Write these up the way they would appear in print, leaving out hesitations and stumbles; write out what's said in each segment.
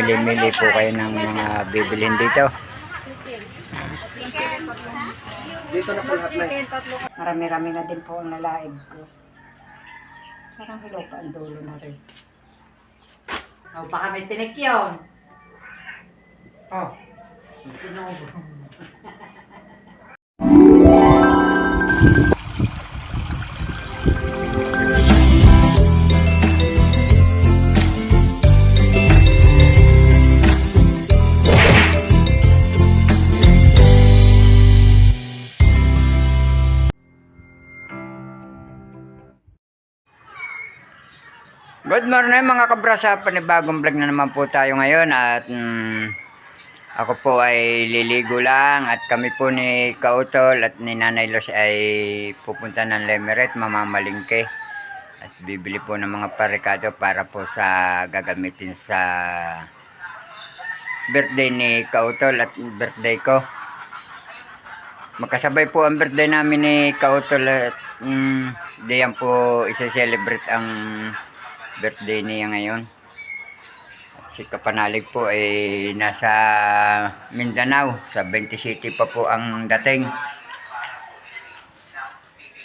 mamimili-mili po kayo ng mga bibilhin dito. Dito na po lahat na. Marami-rami na din po ang nalaib ko. Parang hilaw pa ang dulo na rin. Oh, baka may tinik yun. Oh, Sinubo. Good morning mga kabrasa, panibagong vlog na naman po tayo ngayon at ako po ay liligo lang at kami po ni Kautol at ni Nanay Los ay pupunta ng Lemerett, mamamalingke at bibili po ng mga parikado para po sa gagamitin sa birthday ni Kautol at birthday ko. Magkasabay po ang birthday namin ni Kautol at diyan po isa-celebrate ang birthday niya ngayon. Si Kapanalig po ay nasa Mindanao, sa 20 City pa po ang dating.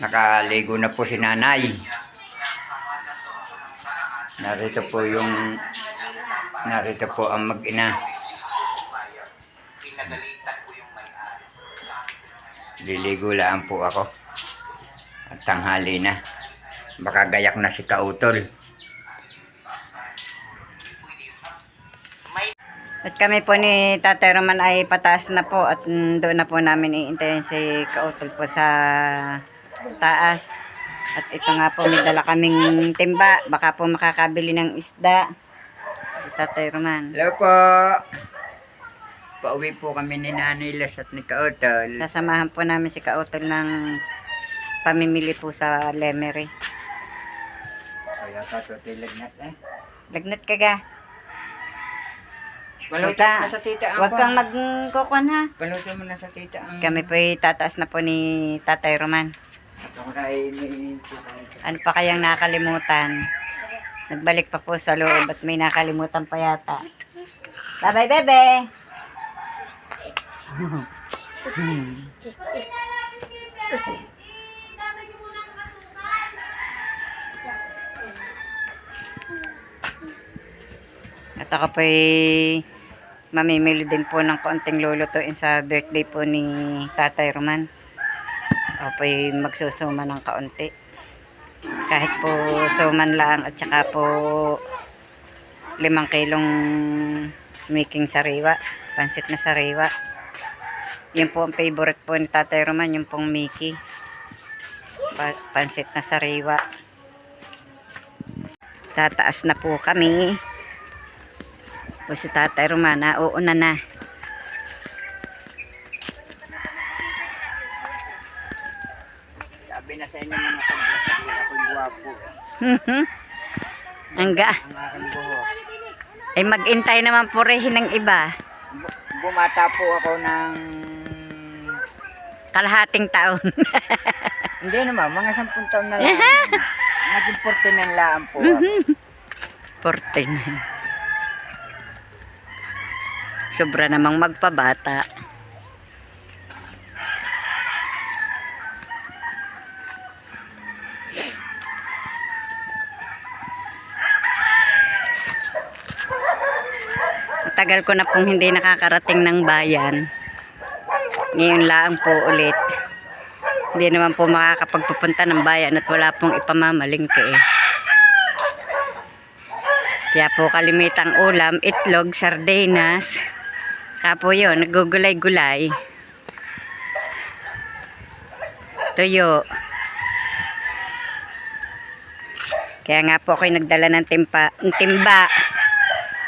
Nakaligo na po si Nanay. Narito po ang mag-ina. Liligo lang po ako. At tanghali na. Baka gayak na si Kautol. at kami po ni Tatay Roman ay pataas na po at doon na po namin iintayin si Kautol po sa taas. At ito nga po, may dala kaming timba. Baka po makakabili ng isda. Si Tatay Roman. Hello po. Pauwi po kami ni Nanay Los at ni Kautol. Sasamahan po namin si Kautol ng pamimili po sa Lemerett. Kaya katuti lagnat eh. Lagnat ka ga. Paluto na sa tita ang Huwag kang magkukuhan ha. Paluto mo na sa tita ang... Kami po ay tataas na po ni Tatay Roman. Ako na ay may... Ano pa kayang nakalimutan? Nagbalik pa po sa loob at may nakalimutan pa yata. Bye-bye, bebe! At ako po ay mamimili din po ng konting lulutuin sa birthday po ni Tatay Roman. Ako po ay magsusuma ng kaunti. Kahit po suman lang at saka po 5 kilong making sariwa. Pansit na sariwa. Yun po ang favorite po ni Tatay Roman, yung pong Mickey. Pansit na sariwa. Tataas na po kami. O si Tatay Roman, uuna na. Sabi na sa inyo mga kabrasa, ako'y guwapo. Angga. Ang aking buhok. Ay mag-intay naman po rehin ng iba. Bumata po ako ng... Kalahating taon. Hindi naman, mga 10 taon na lang. Naging 49 lang po ako. 14. Sobra namang magpabata. Tagal ko na pong hindi nakakarating ng bayan. Ngayon lang po ulit. Hindi naman po makakapagpupunta ng bayan at wala pong ipamamalingke eh. Kaya po kalimitang ulam, itlog, sardinas. Kapo yun, nagugulay-gulay. Tuyo. Kaya nga po ako'y nagdala ng timba.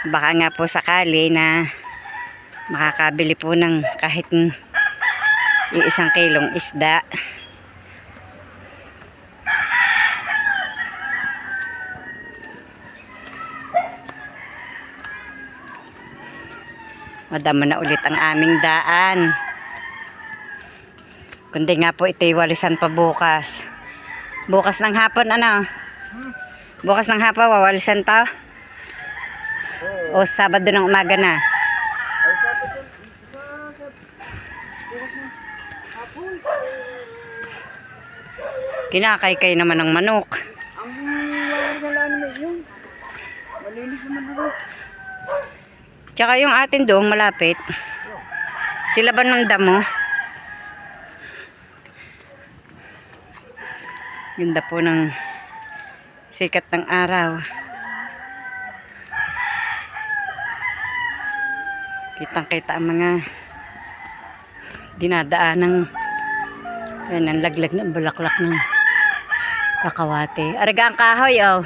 Baka nga po sakali na makakabili po ng kahit 1 kilong isda. Madama na ulit ang aming daan. Kundi nga po ito'y walisan pa bukas. Bukas ng hapon ano? Bukas ng hapon wawalisan to? Oo. O Sabado ng umaga na? Kinakaykay naman ng manok. Ang wala naman yun. Malinis naman ako. Tsaka yung atin doon malapit. Sila ba ng damo? Ganda po ng sikat ng araw. Kitang-kita ang mga dinadaanang yan, ang laglag ng bulaklak ng kakawate. Araga ang kahoy, oh.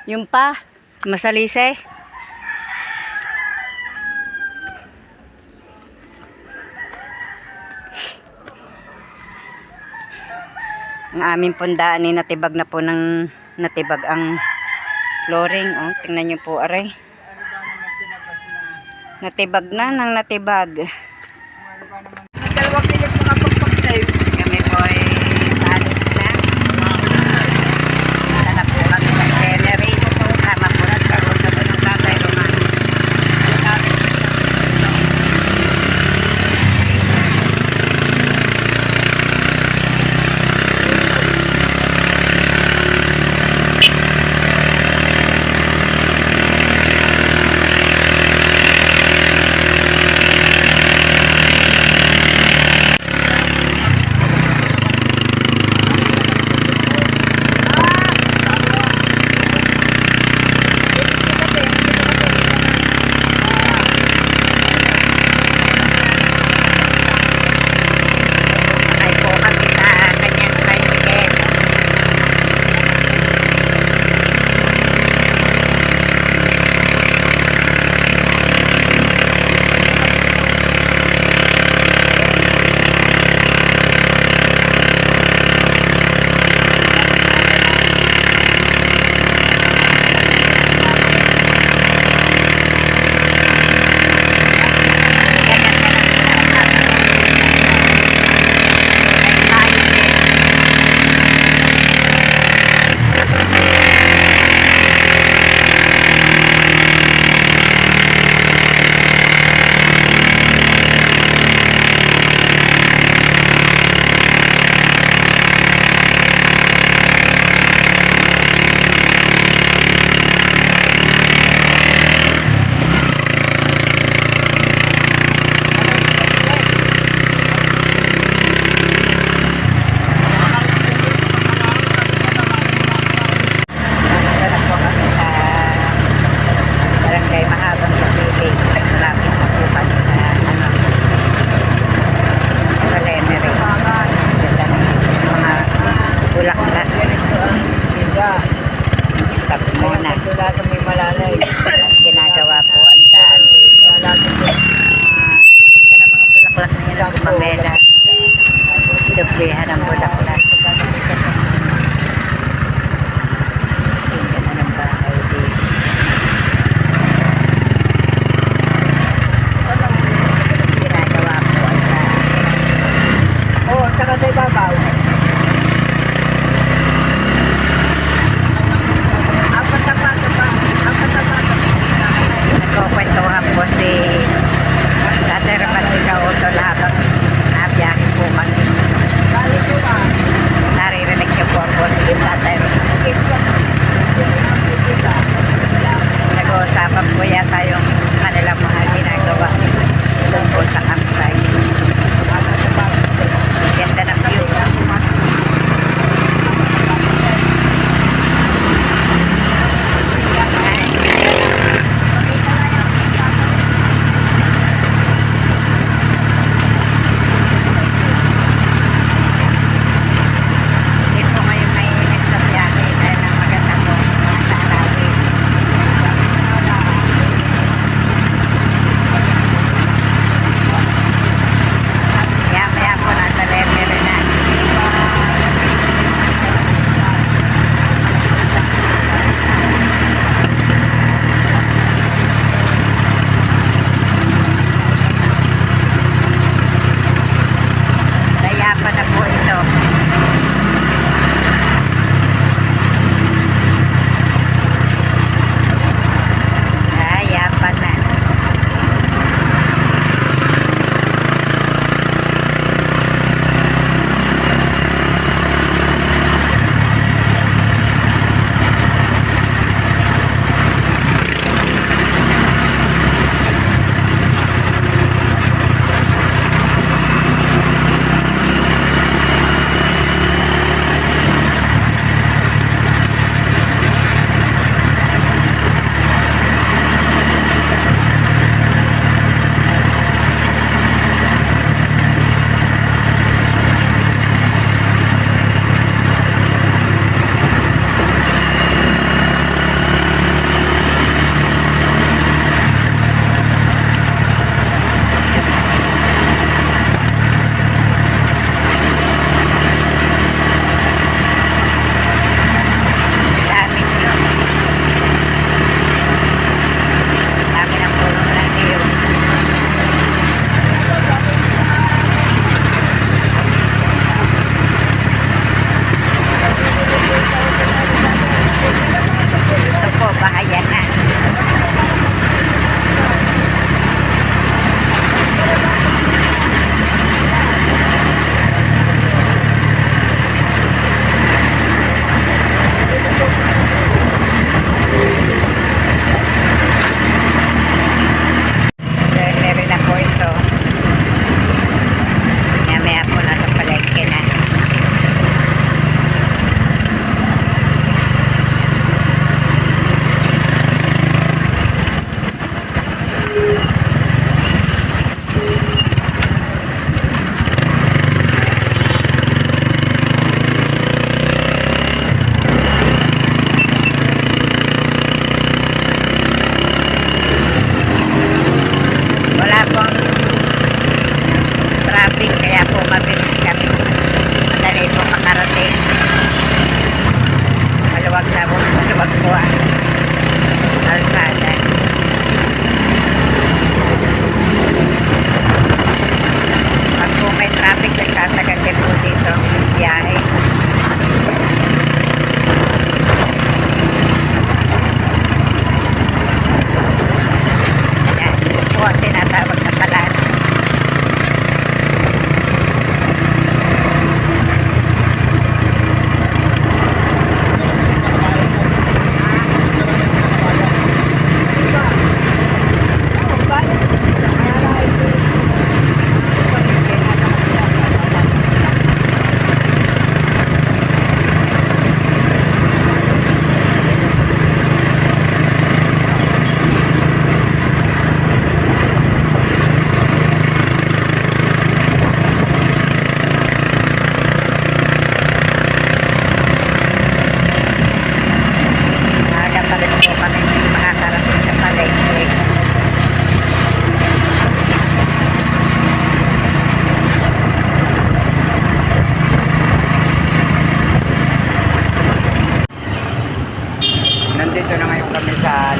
Yung pa, masalise. Ang aming pundaan ay natibag na po ng natibag ang flooring. Oh, tingnan nyo po, aray. Natibag na ng natibag. Dalawang pilit makapagpag sa'yo. Kami po ay paalis na. Hanap po kami sa scenery. Sama po nagkaroon na po ng Tatay Roman.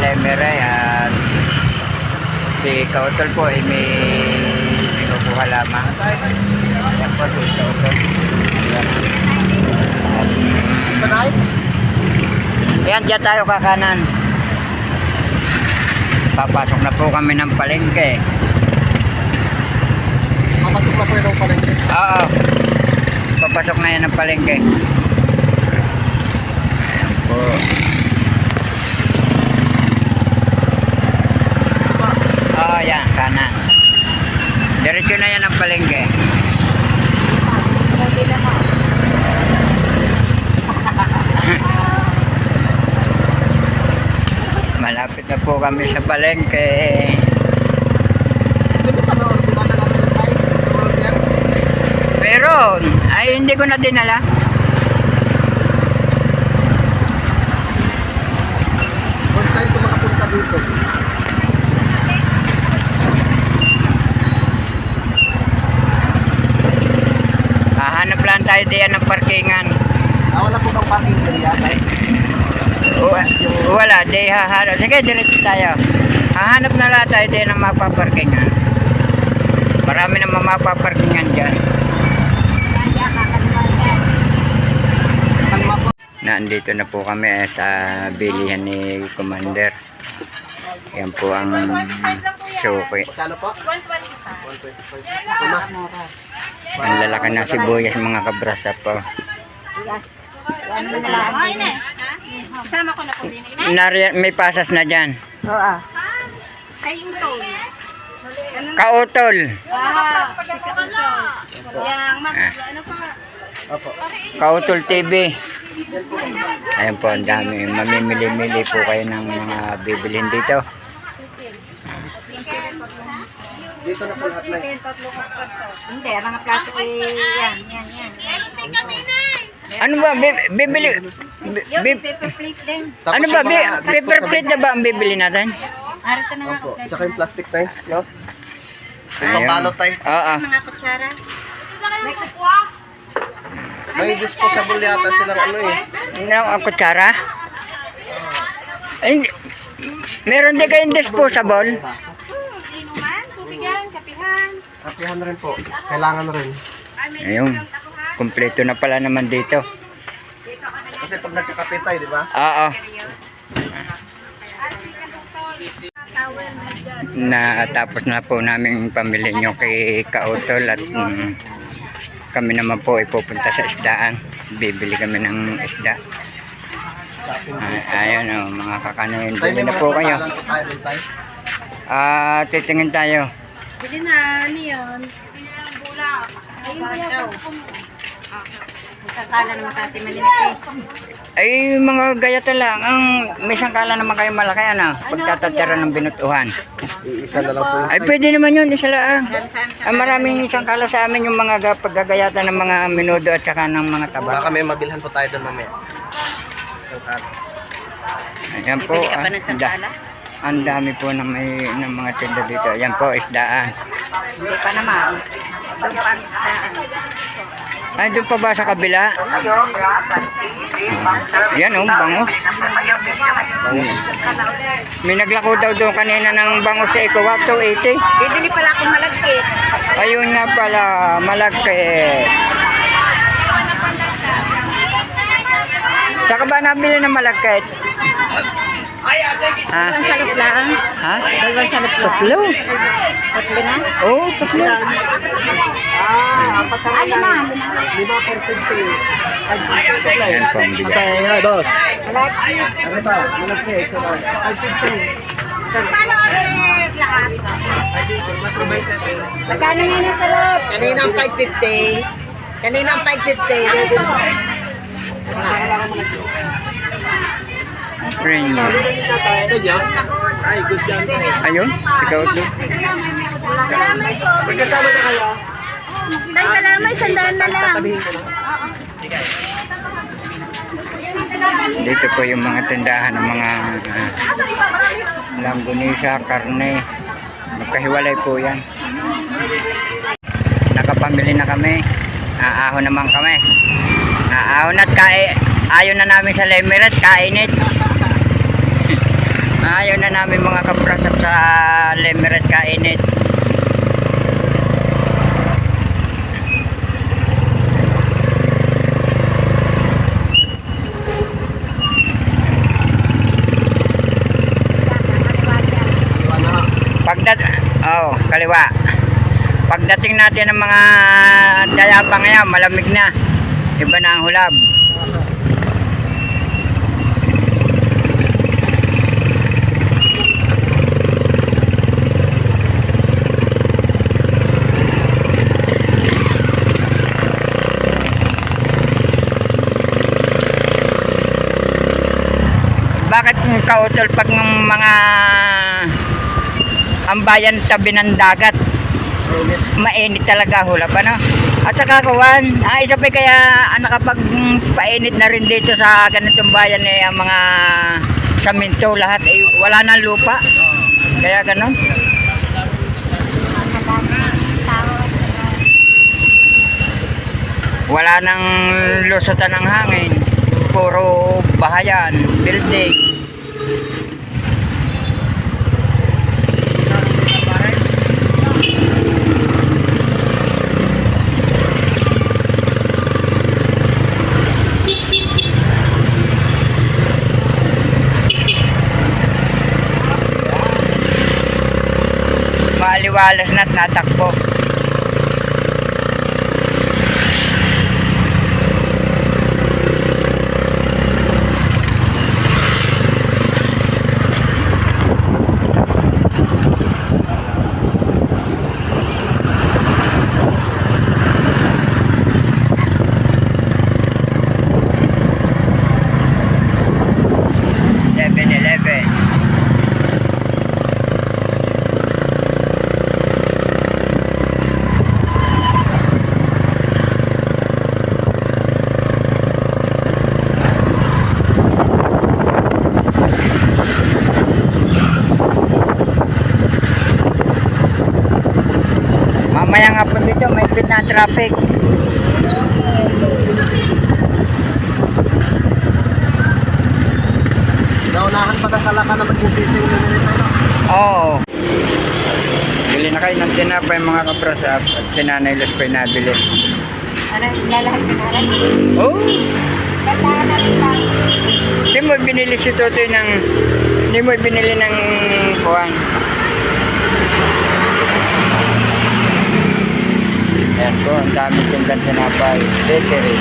Lemeray at si Kautol po ay may kinukuha lamang. Yan po si Kautol. Ito na Yan, dyan tayo kakanan. Papasok na po kami ng palengke. Papasok na po yung palengke. Oo. Papasok na yan ng palengke. Ayan po. Oo, yan, kanan. Diretso na yan ng palengke. Malapit na po kami sa palengke. Pwede pa na orderan na natin tayo. Order. Meron. Ay, hindi ko na dinala. First time ko makapunta dito. Hahanap lang tayo diyan ng parkingan. Wala po bang parking area? Wala, di hahanap. Sige, diretso tayo. Hahanap na lang tayo diyan ng mapaparkingan. Marami na mapaparkingan dyan. Nandito na po kami sa bilihan ni Commander. Yan po ang suki. Magkano po? 125. Ito na. Ang lalaki ng sibuyas mga kabrasa po. Kasama ko na po din. May pasas na dyan. Oo. Ay, utol. Kautol. Si Kautol. Yang ano pa? Opo. Kautol TV. Ayan po, ang dami. Mamimili-mili po kayo ng mga bibilhin dito. Dito na po lahat na. Hindi, mga plato yan. Ano ba? Bibili? Paper plate din. Tapos Ano ba? yung mga Paper plate na ba ang bibili natin? Arito na nga Opo. kompleto. Tsaka yung plastic tayo. No? Yung Ayun. pambalot tayo. Oo. Mga kutsara. May disposable yata silang ano eh. Ang kutsara? Ay, meron din kayong disposable? Inuman, subigan, kapihan. Kapihan rin po. Kailangan rin. Ayun. Kompleto na pala naman dito. Kasi pag nagkakape tayo, di ba? Oo. Natapos na po namin pamili nyo kay Kautol at kami naman po ay pupunta sa isdaan. Bibili kami ng isda. Ayun o, mga kakanin. Tayo Bili may na mga po kayo. pangalan po tayo din tayo. Titingin tayo. Bili na, ano yun? Bula. Ayun ba daw? Magkakala naman kati malinipis. Ay, mga gayata lang. May sangkala naman kayo malaki, ano? Pagtatatira ng binutuhan. Isa na lang po. Ay, pwede naman yun. Isa lang. Saan Ay, maraming sangkala sa amin yung mga paggagayata ng mga minudo at saka ng mga taba. Baka may mabilhan po tayo doon mamaya. Isang karo. Ayan po. Bili ka pa ng sangkala? Ang dami po ng mga tinda dito. Ayan po, isdaan. Hindi pa naman. Doon pa. Ay, doon pa ba sa kabila? Yan oh, bango. May naglako daw doon kanina ng bango sa Ecowac 280. Bibili pala akong malagkit. Ayun nga pala, malagkit. Saka ba nabili ng malagkit? Ha? Dalawang salop lang. Ha? Dalawang salop lang. Tatlo? Tatlo na? Oo, oh, tatlo. Ano na? Lima per 50. Yan po ang bigat. Kaya, boss. Ano ba? Malaki. Ito lang. Ay, 15. Paano ulit lahat? Magkano nga na salop? Kaninang 550. Kaninang 550. Premium. Ayun, ikaw doon. Kalamay ko. Magkasama na kayo. Dahil kalamay, sandaan na lang. Dito po yung mga tindahan ng mga langgunisa, karne. Magkahiwalay po yan. Nakapamili na kami. Aahon naman kami. Aahon at ayaw na namin sa Lemerat, kainit. Ayaw na namin mga kabrasap sa Lemeret kainit. Kaliwa. Pagdating natin ng mga dayapang yan, malamig na. Iba na ang hulab. Bakit kautol pag ng mga ang bayan tabi ng dagat mainit talaga hulap ano? At saka kawan, isa pa kaya nakapagpainit na rin dito sa ganitong bayan ang mga saminto lahat wala nang lupa. Kaya ganon. Wala nang lusutan ng hangin. Puro bahayan, building. Maliwalas na't natakbo. Mamaya nga po dito, may speed na traffic. Naunahan pa kasala ka na mag-isipin mo nito. Oo. Bili na kayo ng tinapay mga kabrasap at si Nanay Luz pa nabili. Ano, lalahat ka na rin? Oo. Kantahan natin lang. Hindi mo binili si Totoy ng... Hindi mo binili ng kuwan. Ayan po, ang dami tindang tinapay. Bakery.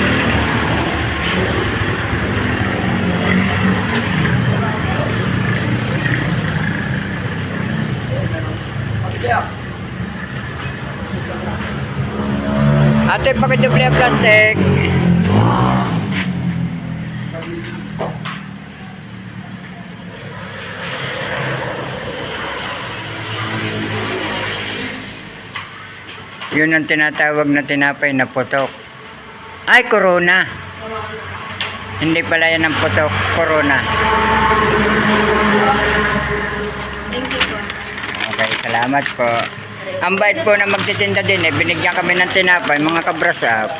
Ate, pakidoble ang plastic. Yun ang tinatawag na tinapay na putok. Ay, Corona. Hindi pala yan ang putok, Corona. Thank you po. Okay, salamat po. Ang bait po na magtitinda din binigyan kami ng tinapay, mga kabrasap.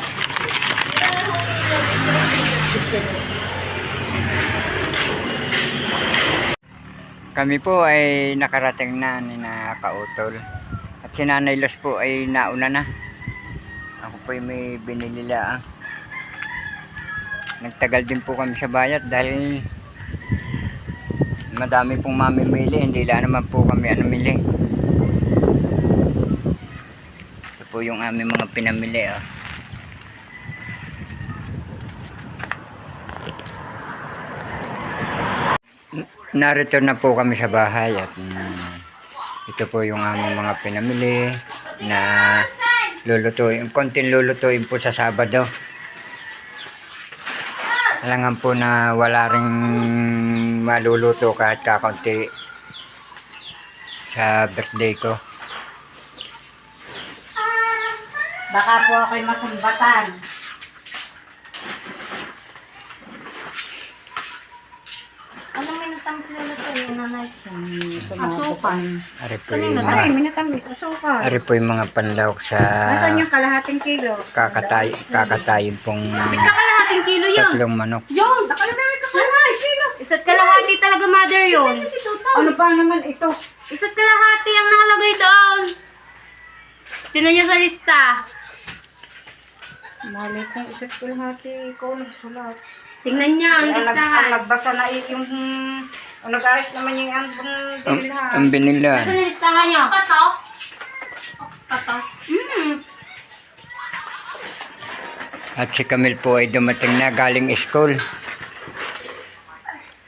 Kami po ay nakarating na ni na Kautol. At si Nanay Luz po ay nauna na. Ako po ay may binili lang. Nagtagal din po kami sa bayat dahil madami pong mamimili. Hindi lang naman po kami mili. Ito po yung aming mga pinamili. Oh. Narito na po kami sa bahay at ito po yung aming mga pinamili na lulutuin, konting lulutuin po sa Sabado. Alangan po na wala ring maluluto kahit kakunti sa birthday ko. Baka po ako'y masumbatan. Anong minutang pinuluto yung nanay? Asukan. Ari po Kanino? yung Ay, mga, minatamis. Asukal. ari po yung mga panlawak sa Asan yung kalahating kilo? kakatayin pong Kalahating kilo yun. tatlong manok. Yun! Kalahating kilo. Isa't kalahati talaga, mother yun. Ano ba naman ito? Isa't kalahati ang nakalagay doon. Tingnan niyo sa lista. Malit ng isa't kalahati. Ikaw nagsulat. Tingnan niyo ang Ang listahan. nagbasa na yung... Ang nag-ayos naman yung ambang bilhan. Ang binila. Ito na listahan niyo. Pato. Pato. At si Camille po ay dumating na galing school.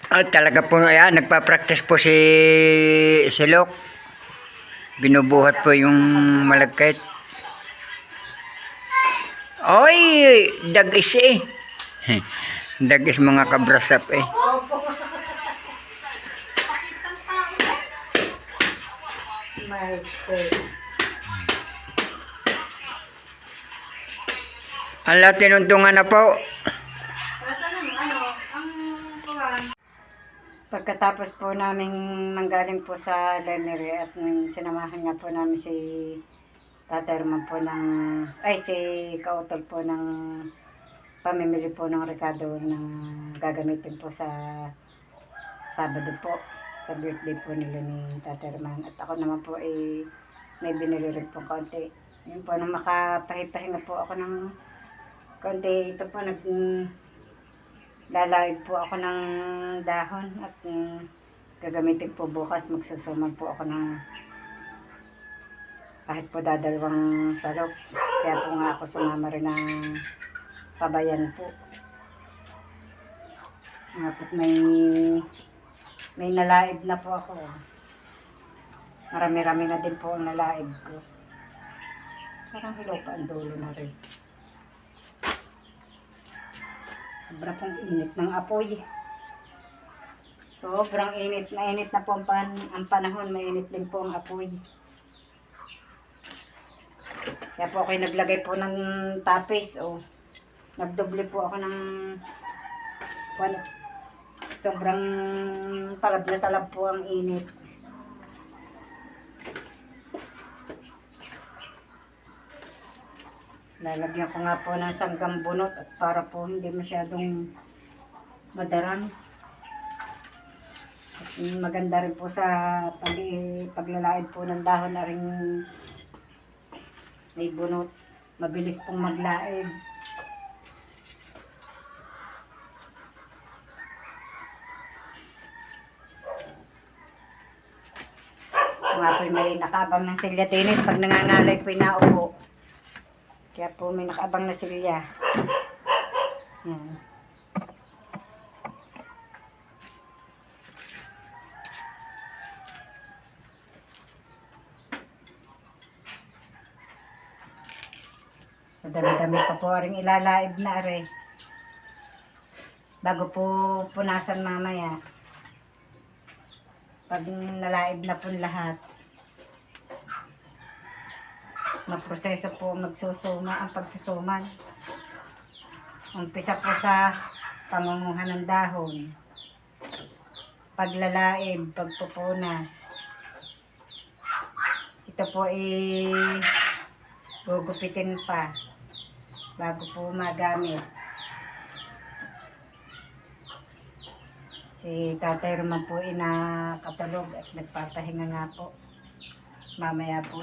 At talaga po, ayan, nagpa-practice po si Lok. Binubuhat po yung malagkit. Oy, dagis eh. Dagis mga kabrasap eh. My God. Ala, tinuntungan na po. Pagkatapos po namin manggaling po sa Lemery at sinamahan nga po namin si Tatay Roman po ng, si Kautol po ng pamimili po ng rekado na gagamitin po sa Sabado po, sa birthday po nila ni Tatay Roman. At ako naman po may binili rin po kaunti. Yun po, nung makapahinga po ako ng kaunti, ito po lalawid po ako ng dahon at gagamitin po bukas, magsusuman po ako ng kahit po dadalawang salok. Kaya po nga ako sumama rin ng pabayan po. Nga po't may nalaib na po ako. Marami-rami na din po ang nalaib ko. Parang hilaw pa ang dulo na rin. Sobrang pong init ng apoy. Sobrang init na po ang panahon. Mainit din po ang apoy. Kaya po ako naglagay po ng tapis. Nagdoble po ako ng sobrang talab na talab po ang init. Lalagyan ko nga po ng sanggang bunot at para po hindi masyadong madarang. At maganda rin po sa paglalaid po ng dahon na rin may bunot. Mabilis pong maglaid. Nga po may nakabang ng silya din pag nangangalay po inaupo. Kaya po may nakaabang na silya. Yan. Madami-dami pa po rin ilalaib na are. Bago po punasan mamaya. Pag nalaib na po lahat. Magproseso po magsusuma ang pagsusuman. Umpisa po sa pangunguhan ng dahon. Paglalaib, pagpupunas. Ito po gugupitin pa bago po magamit. Si Tatay Roman po nakatulog at nagpapahinga nga po. Mamaya po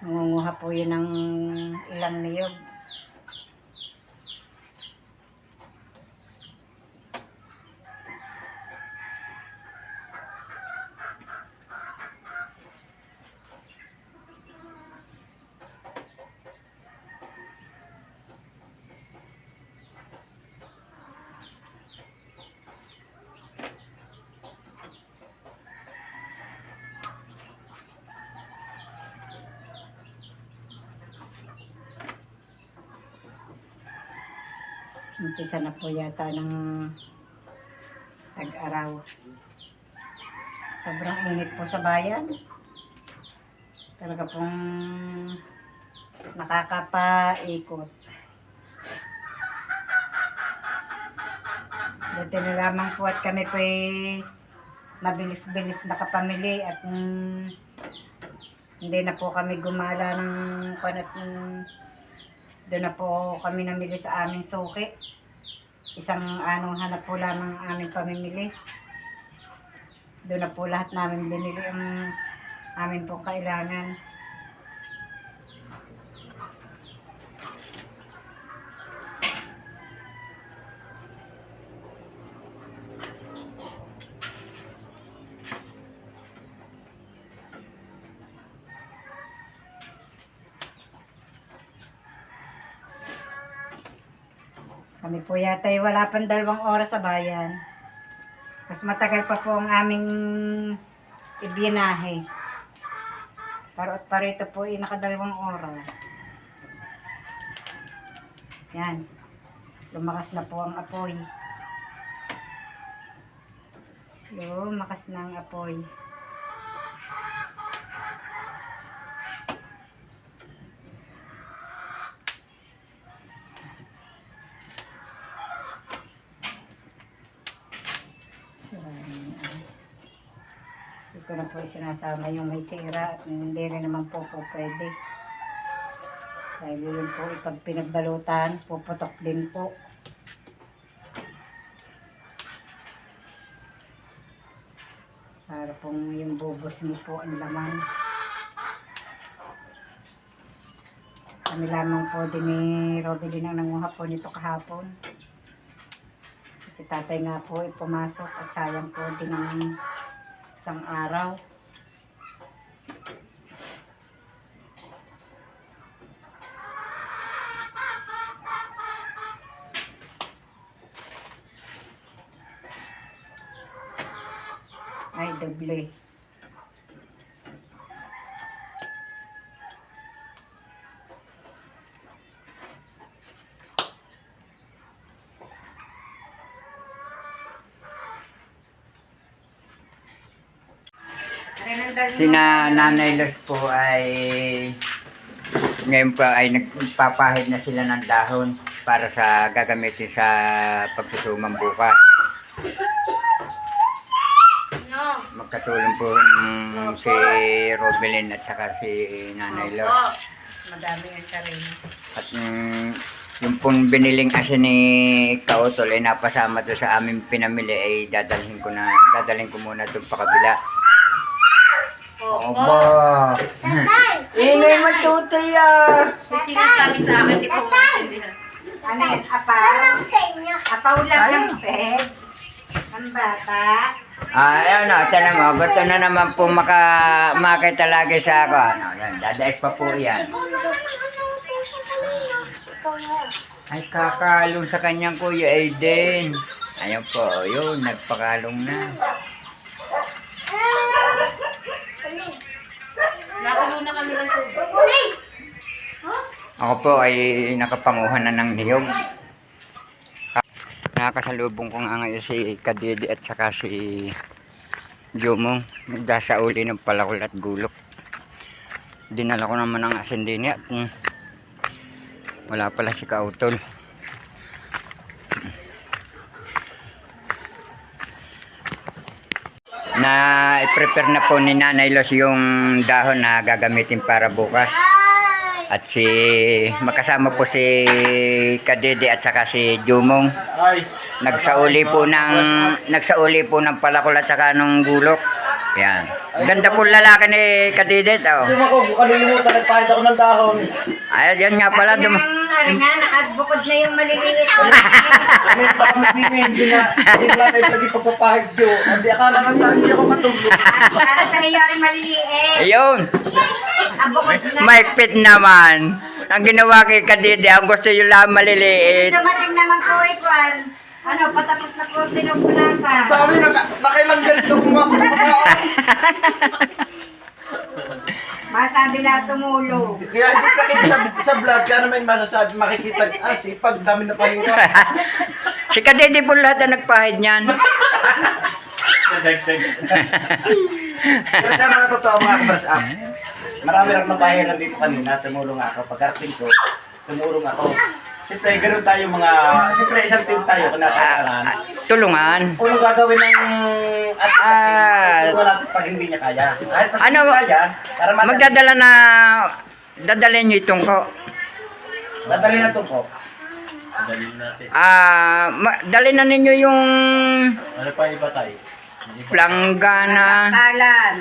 nangunguha po yun ng ilang niyog. Umpisa na po yata ng tag-araw. Sobrang init po sa bayan. Talaga pong nakakapaikot. Buti na lamang po at kami po mabilis-bilis nakapamili at hindi na po kami gumala ng doon na po kami namili sa aming suki. Isang hanap po lamang ang aming pamimili. Doon na po lahat namin binili ang amin pong kailangan. Kami po yata ay wala pang 2 oras sa bayan. Mas matagal pa po ang aming ibinahe. Parito po ay naka 2 oras. Yan. Lumakas na po ang apoy. Lumakas na ang apoy. Hindi ko na po sinasama yung may sira at hindi rin naman po pwede. Dahil yun po, pag pinagbalutan, puputok din po. Para pong yung bubos niyo po ang laman. Kami lamang po din ni Robilin ang nanguha po nito kahapon. At si tatay nga po ay pumasok at sayang po din ng isang araw. Ay, doble. Sina Nanay Los po ay ngayon po ay nagpapahid na sila ng dahon para sa gagamitin sa pagsusumang bukas. Magkatulong po si Robelin at saka si Nanay Los. Madami ang sarili. At yung pong biniling asin ni Kautol ay napasama to sa aming pinamili ay dadalhin ko muna doon pa kabila. Oba! Ingay matutoy ah! May sinasabi sa akin, di ko maintindihan. Ano yan? Apaw? Saan ako sa inyo? Apaw lang ng peg. Ang bata. Ayan o, tinan mo, gusto na naman po makita lagi sa ako. Ano, yan, dadais pa po yan. Ay, kakalong sa kanyang kuya Aiden. Ayun po, yun, nagpakalong na. Nakulo na kami ng tubig. Ako po ay nakapanguhan na ng niyog. Nakakasalubong ko nga ngayon si Kadidi at saka si Jomong. Nagdasauli ng palakol at gulok. Dinala ko naman ang asin din at wala pala si Kautol. Na i-prepare na po ni Nanay Los yung dahon na gagamitin para bukas. At makasama po si Kadede at saka si Jumong. Nagsauli po ng palakol at saka ng gulok. Yan. Ganda po lalaki ni Kadede. Oh. Suma ko, kalilimutan, nagpahid ako ng dahon. Ay, yan nga pala. Ano nga, nakabukod na yung maliliit. Ano pa kami hindi na tayo pwede pagpapahid yun. Hindi akala nga hindi ako matulog. Para sa iyo rin maliliit. Ayun. Ang bukod na. Maikpit naman. Ang ginawa kay Kadede, ang gusto yung lang maliliit. Dumating naman po Kwan. Ano, patapos na po pinupunasan. Dami nakailang ganito kumakaos. Masabi na tumulog. Kaya hindi nakikita sa vlog, kaya naman masasabi, makikita, sipag, dami na pahinga. Si Kadede po lahat na nagpahid niyan. Pero sa mga totoo mga kabras up, marami rin mabahiran dito kanina, tumulong ako. Pagkarating ko, tumulong ako. Siyempre, ganoon tayo siyempre isang team tayo, kinakailangan. Tulungan. Kung gagawin ng tulungan natin pag hindi niya kaya. Kahit pag Ano, hindi kaya, para dadalhin niyo itong ko. dadali na ito ko. Dalhin na ninyo yung Ano pa iba tayo? planggana, Kalan.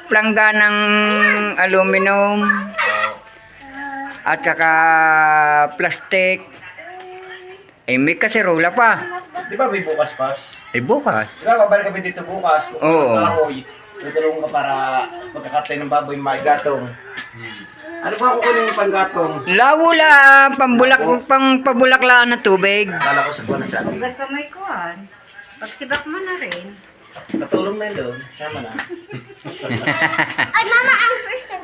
plangganang aluminum, at saka plastic. Eh, may kaserola pa. Di ba may bukas pa? Eh, bukas. Di ba, babalik kami dito bukas. Kung Oo. kahoy, tutulungan ka para magkakatay ng baboy may gatong. Ano ba kukunin yung panggatong? Lawula, pambulaklaan ng tubig. Akala ko sa buwan na sa Kung atin. gusto mo ikuhan, pagsibak mo na rin. Katulong na yun doon. Sama na. Ay, mama, ang person.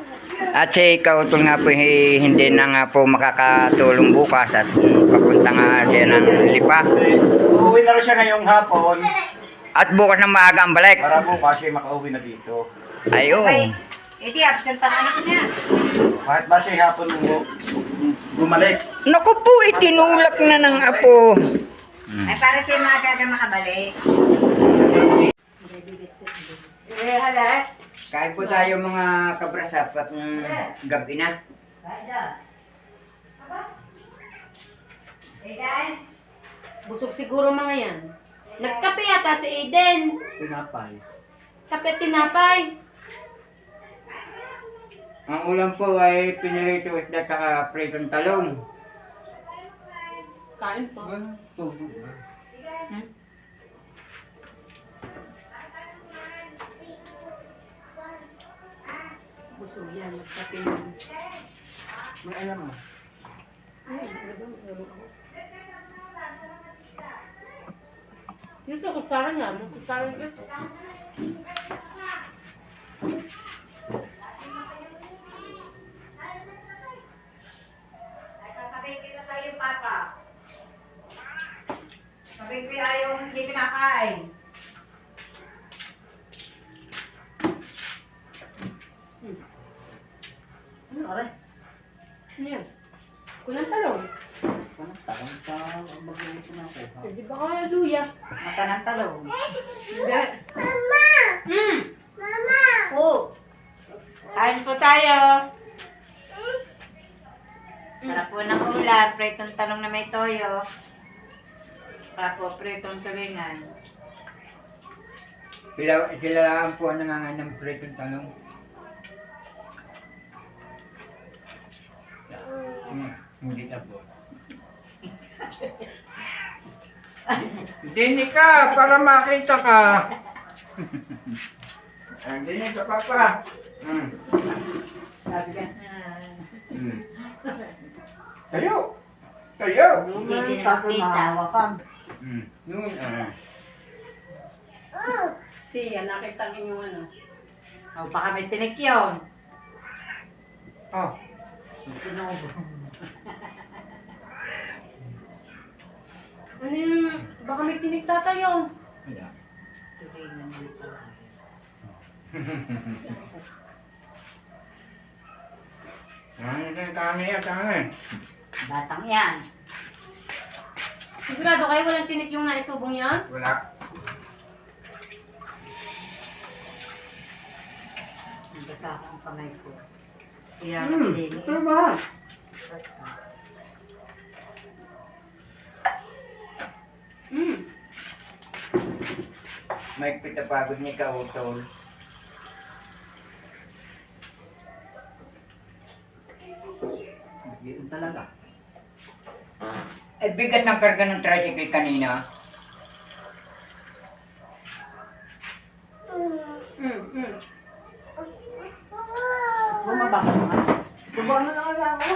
At si Kautol nga po, hindi na nga po makakatulong bukas at papunta nga siya ng Lipa. Uuwi na rin siya ngayong hapon At bukas na maaga ang balik. para bukas siya makauwi na dito. Ay, oo. Okay. Edi, absent ang anak niya. Kahit ba siya hapon bumalik. Naku po, itinulak na ng apo. Ay, para siya maaga makabalik. Eh, hala. Kain po tayo mga kabrasap at gabi na. Busog siguro mga yan. Nagkape yata si Aiden. Pinapay. Kape at tinapay. Ang ulam po ay pinirito isda at saka pritong talong. Kain po. Busog yan. Nagkape yan. May alam mo. Yung sa kutsara niya. Yung kutsara niya. Ay, sasabihin kita sa iyo, Papa. Sabihin ko ayaw hindi kinakain. Ano aray? Ano yan? Kulang talong. Parang mag-uwi na ako. Hindi ba kaya luya? Mata ng talong. Hindi. Mama! Mama! Oo. Kain po tayo. Sarap po ng ulam, pritong talong na may toyo. Tapos pritong tulingan. Sila lang po ang nangangan ng pritong talong. Hindi na po. Dinig ka para makita ka. Dinig ka, Papa. Sabi ka, Tayo. Tayo. hindi din makita. Yun, Siya, nakita yung ano. O, baka may tinik yun. Oh. Sinubo. Ano yung, baka may tinig tatayo. Wala. Tulingan mo pala. Ano na kami yan, kami? Batang yan. Sigurado kayo walang tinig yung naisubong yan? Wala. Nagkasa ang kamay ko. Kaya, Ito ba? May pitapagod ni Kautol. Yun talaga. Eh, bigat ng karga ng tricycle kanina. Bumaba ka naman. Bumaba na lang ako.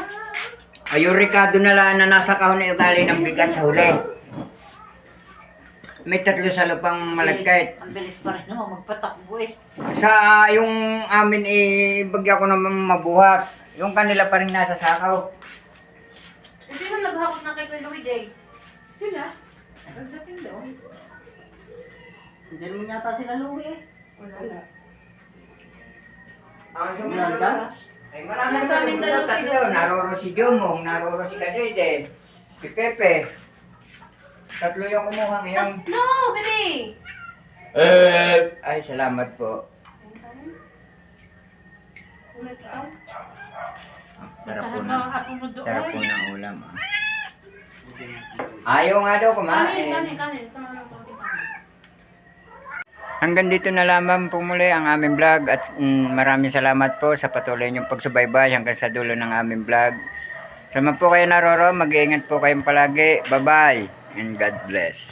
Ay, yung Ricardo na lang na nasa kahon na ugali ng bigat sa huli. May tatlo sa lupang malagkit. Ang bilis pa rin naman magpatakbo eh. Sa yung amin bagya ko naman mabuhat. Yung kanila pa rin nasa sakaw. Hindi mo naghakot na kay Kuya Louie Day. Sila? Pagdating doon. Hindi naman yata sila luwi eh. Wala. Ang sumunod ka? Ay, marami Nasa naman amin yung dalawa tatlo. sila. Naroro si Jumong, naroro si Kasede, si Pepe. Tatlo yung kumuha ngayon. No, baby! Ay, salamat po. Sarap po ng, sarap po ng ulam. Ayaw nga daw kumain. Kanin. Sama ng konti kanin. Hanggang dito na lamang po muli ang aming vlog at maraming salamat po sa patuloy niyong pagsubaybay hanggang sa dulo ng aming vlog. Sama po kayo naroro, mag-iingat po kayong palagi. Bye-bye and God bless.